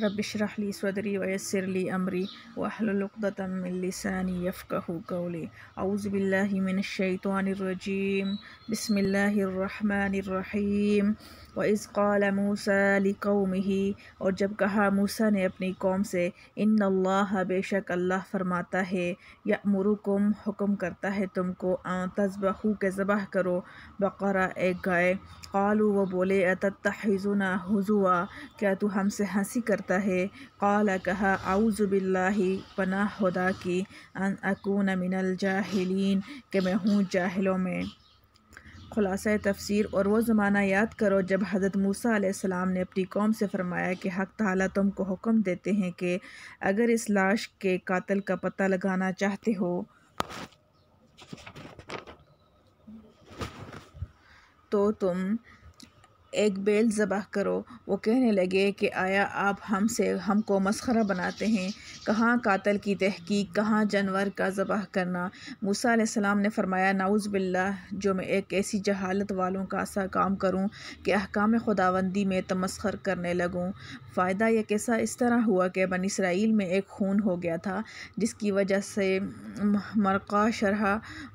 رب اشرح لی صدری ویسر لی امری واحلل عقدۃ من لسانی یفقہوا قولی اعوذ باللہ من الشیطان الرجیم بسم اللہ الرحمن الرحیم وَإِذْ قَالَ مُوسَىٰ لِقَوْمِهِ اور جب کہا موسیٰ نے اپنی قوم سے ان اللہ بے شک اللہ فرماتا ہے یأمرکم حکم کرتا ہے تم کو ان تذبحوا کہ ذبح کرو بقرہ ایک گائے قالوا وہ بولے اتتخذنا ہزوا کیا تو ہم سے ہنسی کرتا ہے قال کہا اعوذ باللہ پناہ خدا کی ان اکون من الجاہلین کہ میں ہوں جاہلوں میں۔ خلاصہ تفسیر اور وہ زمانہ یاد کرو جب حضرت موسیٰ علیہ السلام نے اپنی قوم سے فرمایا کہ حق تعالیٰ تم کو حکم دیتے ہیں کہ اگر اس لاش کے قاتل کا پتہ لگانا چاہتے ہو تو تم ایک بیل ذبح کرو۔ وہ کہنے لگے کہ آیا آپ ہم کو مسخرہ بناتے ہیں؟ کہاں قاتل کی تحقیق، کہاں جانور کا ذبح کرنا۔ موسیٰ علیہ السلام نے فرمایا نعوذ باللہ، جو میں ایک ایسی جہالت والوں کا ایسا کام کروں کہ احکام خداوندی میں تمسخر کرنے لگوں۔ فائدہ یہ قصہ اس طرح ہوا کہ بنی اسرائیل میں ایک خون ہو گیا تھا جس کی وجہ سے مرقہ شرح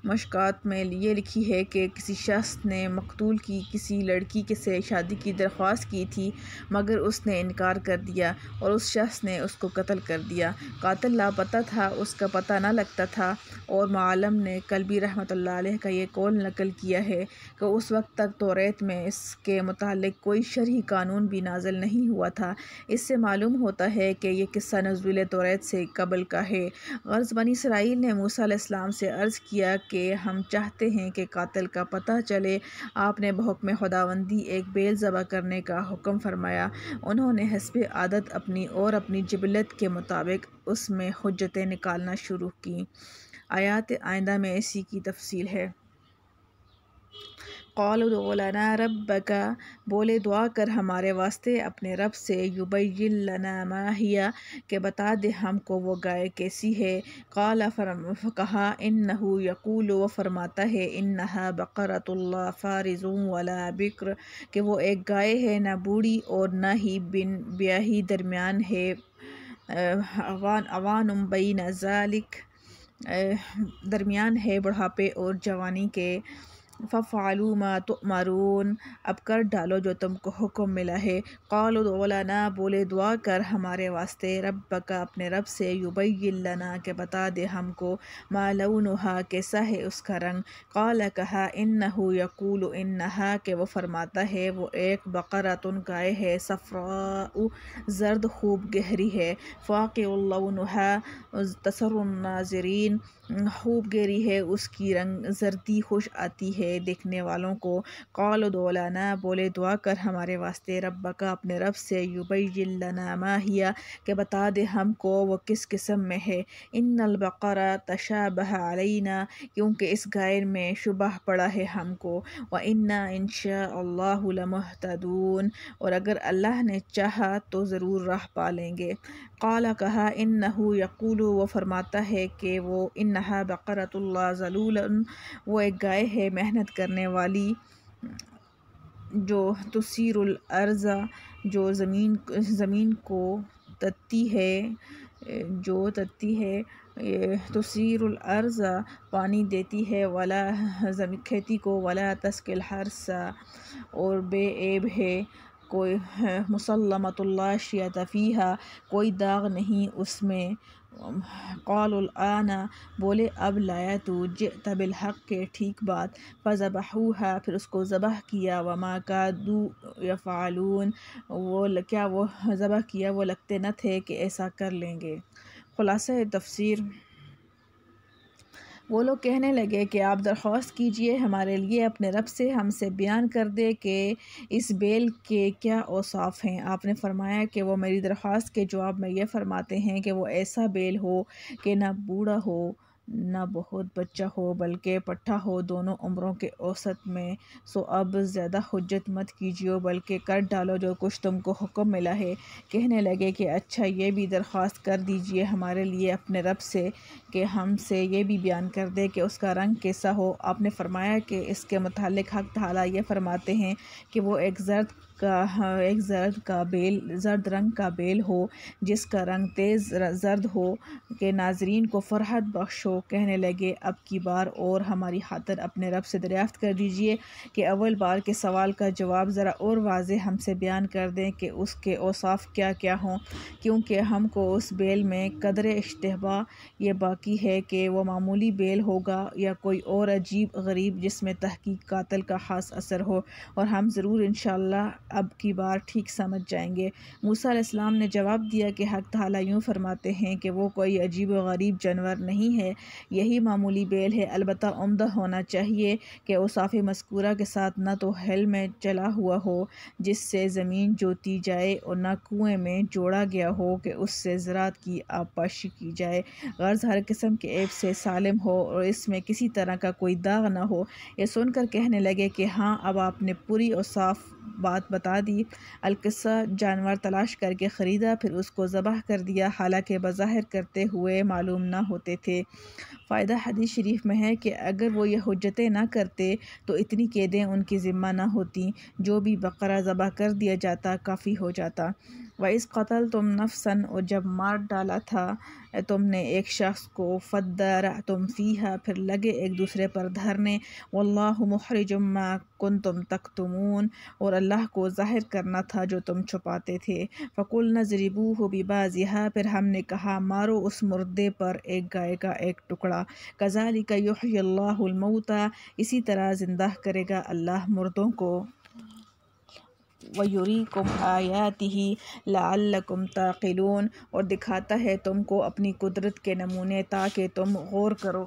مشکات میں یہ لکھی ہے کہ کسی شخص نے مقتول کی کسی لڑکی سے شادی کی درخواست کی تھی مگر اس نے انکار کر دیا اور اس شخص نے اس کو قتل کر دیا۔ قاتل لاپتہ تھا، اس کا پتہ نہ لگتا تھا، اور معلم نے کلبی رحمۃ اللہ علیہ کا یہ قول نقل کیا ہے کہ اس وقت تک توریت میں اس کے متعلق کوئی شرعی قانون بھی نازل نہیں ہوا تھا۔ اس سے معلوم ہوتا ہے کہ یہ قصہ نزول توریت سے قبل کا ہے۔ غرض بنی اسرائیل نے موسیٰ علیہ السلام سے عرض کیا کہ ہم چاہتے ہیں کہ قاتل کا پتہ چلے۔ آپ نے بحکم خداوندی ایک بیل ذبح کرنے کا حکم فرمایا۔ انہوں نے حسب عادت اپنی جبلت کے مطابق اس میں حجتیں نکالنا شروع کیں۔ آیات آئندہ میں اسی کی تفصیل ہے۔ قالوا ادع لنا ربک، بولے دعا کر ہمارے واسطے اپنے رب سے، یبین لنا ما ہی، کہ بتا دے ہم کو وہ گائے کیسی ہے۔ قال کہا انہ یقول، وہ فرماتا ہے انہا بقرۃ لا فارض ولا بکر، کہ وہ ایک گائے ہے نہ بوڑھی اور نہ ہی بیاہی، درمیان ہے، اوان بین ذالک، درمیان ہے بڑھاپے اور جوانی کے۔ فَافْعَلُوا مَا تُؤْمَرُونَ، اب کر ڈالو جو تم کو حکم ملا ہے۔ قَالُوا ادْعُ لَنَا، بولے دعا کر ہمارے واسطے ربک اپنے رب سے، یبین لنا، کہ بتا دے ہم کو، ما لونھا، کیسا ہے اس کا رنگ۔ قال کہا انہ یقول انہا، کہ وہ فرماتا ہے وہ ایک بقرۃ گائے ہے، صفراء، زرد خوب گہری ہے، فاقع لونھا، تسر الناظرین، خوب گہری ہے اس کی رنگ زردی، خوش آتی ہے دیکھنے والوں کو۔ قالوا ادع لنا، بولے دعا کر ہمارے واسطے ربک اپنے رب سے، یبین لنا ما ہی، کہ بتا دے ہم کو وہ کس قسم میں ہے۔ ان البقرہ تشابہ علینا، کیونکہ اس گائے میں شبہ پڑا ہے ہم کو، وَإِنَّا إِن شاء اللَّهُ لَمُهْتَدُونَ، اور اگر اللہ نے چاہا تو ضرور راہ پا لیں گے۔ قال کہا انہ یقول، وہ فرماتا ہے کہ وہ انہا بقرۃ لا ذلول، وہ ایک گائے ہے محنت کرنے والی، جو تثیر الارض، جو زمین کو تتی ہے، تثیر الارض، پانی دیتی ہے، ولا کھیتی کو، ولا تسقی الحرث، اور بے عیب ہے، کوئی مسلمۃ لا شیۃ فیہا، کوئی داغ نہیں اس میں۔ قالوا الآن، بولے اب لایا تو، جئت بالحق، کے ٹھیک بات۔ فذبحوها، پھر اس کو ذبح کیا، وما کادوا یفعلون، کیا وہ ذبح کیا وہ لگتے نہ تھے کہ ایسا کر لیں گے۔ خلاصہ تفسیر، وہ لوگ کہنے لگے کہ آپ درخواست کیجئے ہمارے لیے اپنے رب سے، ہم سے بیان کر دے کہ اس بیل کے کیا اوصاف ہیں۔ آپ نے فرمایا کہ وہ میری درخواست کے جواب میں یہ فرماتے ہیں کہ وہ ایسا بیل ہو کہ نہ بوڑھا ہو نہ بہت بچہ ہو، بلکہ پٹھا ہو دونوں عمروں کے اوسط میں۔ سو اب زیادہ حجت مت کیجیے بلکہ کر ڈالو جو کچھ تم کو حکم ملا ہے۔ کہنے لگے کہ اچھا یہ بھی درخواست کر دیجئے ہمارے لیے اپنے رب سے کہ ہم سے یہ بھی بیان کر دے کہ اس کا رنگ کیسا ہو۔ آپ نے فرمایا کہ اس کے متعلق حق تعالیٰ یہ فرماتے ہیں کہ وہ ایک زرد ایک زرد رنگ کا بیل ہو جس کا رنگ تیز زرد ہو کہ ناظرین کو فرحت بخشو۔ کہنے لگے اب کی بار اور ہماری خاطر اپنے رب سے دریافت کر دیجئے کہ اول بار کے سوال کا جواب ذرا اور واضح ہم سے بیان کر دیں کہ اس کے اوصاف کیا کیا ہوں، کیونکہ ہم کو اس بیل میں قدر اشتباہ یہ باقی ہے کہ وہ معمولی بیل ہوگا یا کوئی اور عجیب غریب جس میں تحقیق قاتل کا خاص اثر ہو، اور ہم ضرور انشاءاللہ اب کی بار ٹھیک سمجھ جائیں گے۔ موسیٰ علیہ السلام نے جواب دیا کہ حق تعالیٰ یوں فرماتے ہیں کہ وہ کوئی عجیب و غریب جانور نہیں ہے، یہی معمولی بیل ہے، البتہ عمدہ ہونا چاہیے کہ اوصاف مذکورہ کے ساتھ نہ تو حل میں چلا ہوا ہو جس سے زمین جوتی جائے اور نہ کنویں میں جوڑا گیا ہو کہ اس سے زراعت کی آبپاشی کی جائے، غرض ہر قسم کے عیب سے سالم ہو اور اس میں کسی طرح کا کوئی داغ نہ ہو۔ یہ سن کر کہنے لگے کہ ہاں اب آپ نے پوری اور صاف بات بتا دی۔ القصہ جانور تلاش کر کے خریدا، پھر اس کو ذبح کر دیا، حالانکہ بظاہر کرتے ہوئے معلوم نہ ہوتے تھے۔ فائدہ حدیث شریف میں ہے کہ اگر وہ یہ حجتیں نہ کرتے تو اتنی قیدیں ان کی ذمہ نہ ہوتیں، جو بھی بقرہ ذبح کر دیا جاتا کافی ہو جاتا۔ وَإِذْ قَتَلْتُمْ نَفْسًا، اور جب مار ڈالا تھا تم نے ایک شخص کو، فَادَّارَأْتُمْ فِيهَا، پھر لگے ایک دوسرے پر دھرنے، وَاللَّهُ مُخْرِجٌ مَا كُنْتُمْ تَكْتُمُونَ، اور اللہ کو ظاہر کرنا تھا جو تم چھپاتے تھے۔ فَقُلْنَا اضْرِبُوهُ بِبَعْضِهَا، پھر ہم نے کہا مارو اس مردے پر ایک گائے کا ایک ٹکڑا، كَذَلِكَ يُحْيِي اللَّهُ الْمَوْتَى، اسی طرح زندہ کرے گا اللہ مردوں کو، وَيُرِيكُمْ آيَاتِهِ لَعَلَّكُمْ تَعْقِلُونَ، اور دکھاتا ہے تم کو اپنی قدرت کے نمونے تاکہ تم غور کرو۔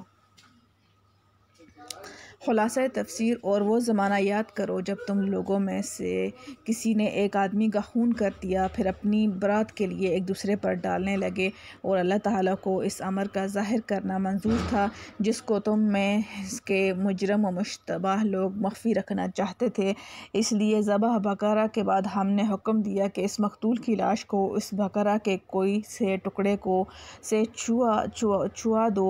خلاصہ تفسیر، اور وہ زمانہ یاد کرو جب تم لوگوں میں سے کسی نے ایک آدمی کا خون کر دیا، پھر اپنی برات کے لیے ایک دوسرے پر ڈالنے لگے، اور اللہ تعالیٰ کو اس امر کا ظاہر کرنا منظور تھا جس کو تم میں کے مجرم و مشتبہ لوگ مخفی رکھنا چاہتے تھے۔ اس لیے ذبح بقرہ کے بعد ہم نے حکم دیا کہ اس مقتول کی لاش کو اس بقرہ کے کوئی سے ٹکڑے کو سے چھوا دو،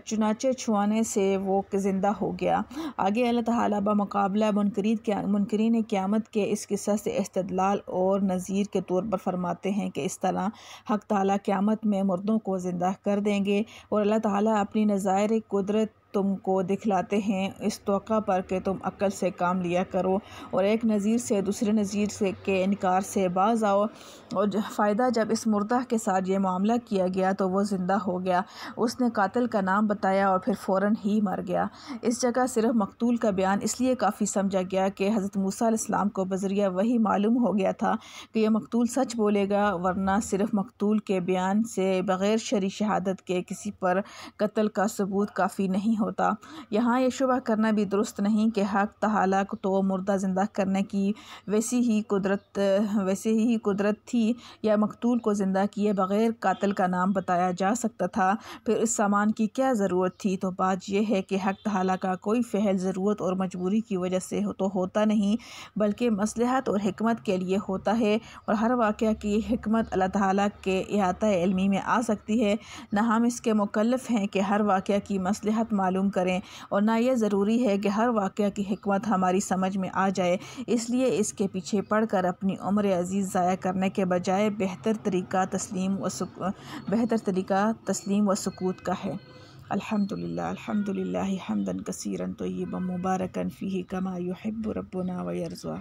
چنانچہ چھوانے سے وہ زندہ ہو گیا۔ آگے اللہ تعالیٰ بمقابلہ منکرین قیامت کے اس قصہ سے استدلال اور نذیر کے طور پر فرماتے ہیں کہ اس طرح حق تعالیٰ قیامت میں مردوں کو زندہ کر دیں گے، اور اللہ تعالیٰ اپنی نظائر قدرت تم کو دکھلاتے ہیں اس توقع پر کہ تم عقل سے کام لیا کرو اور ایک نذیر سے دوسرے نذیر سے کے انکار سے باز آؤ۔ اور فائدہ، جب اس مردہ کے ساتھ یہ معاملہ کیا گیا تو وہ زندہ ہو گیا، اس نے قاتل کا نام بتایا اور پھر فوراً ہی مر گیا۔ اس جگہ صرف مقتول کا بیان اس لیے کافی سمجھا گیا کہ حضرت موسیٰ علیہ السلام کو بذریعہ وحی معلوم ہو گیا تھا کہ یہ مقتول سچ بولے گا، ورنہ صرف مقتول کے بیان سے بغیر شرعی شہادت کے کسی پر قتل کا ثبوت کافی نہیں ہوتا۔ یہاں یہ شبہ کرنا بھی درست نہیں کہ حق تعالیٰ تو مردہ زندہ کرنے کی ویسی ہی قدرت تھی، یا مقتول کو زندہ کیے بغیر قاتل کا نام بتایا جا سکتا تھا، پھر اس سامان کی کیا ضرورت تھی؟ تو بات یہ ہے کہ حق تعالیٰ کا کوئی فعل ضرورت اور مجبوری کی وجہ سے تو ہوتا نہیں، بلکہ مصلحت اور حکمت کے لیے ہوتا ہے، اور ہر واقعہ کی حکمت اللہ تعالیٰ کے احاطہ علمی میں آ سکتی ہے۔ نہ ہم اس کے مکلف ہیں کہ ہر واقعہ کی مصلحت معلوم کریں، اور نہ یہ ضروری ہے کہ ہر واقعہ کی حکمت ہماری سمجھ میں آ جائے، اس لیے اس کے پیچھے پڑ کر اپنی عمر عزیز ضائع کرنے کے بجائے بہتر طریقہ تسلیم و سکوت کا ہے۔ الحمدللہ حمداً کثیراً طیباً مبارکاً فیہ کما یحب ربنا و یرضیٰ۔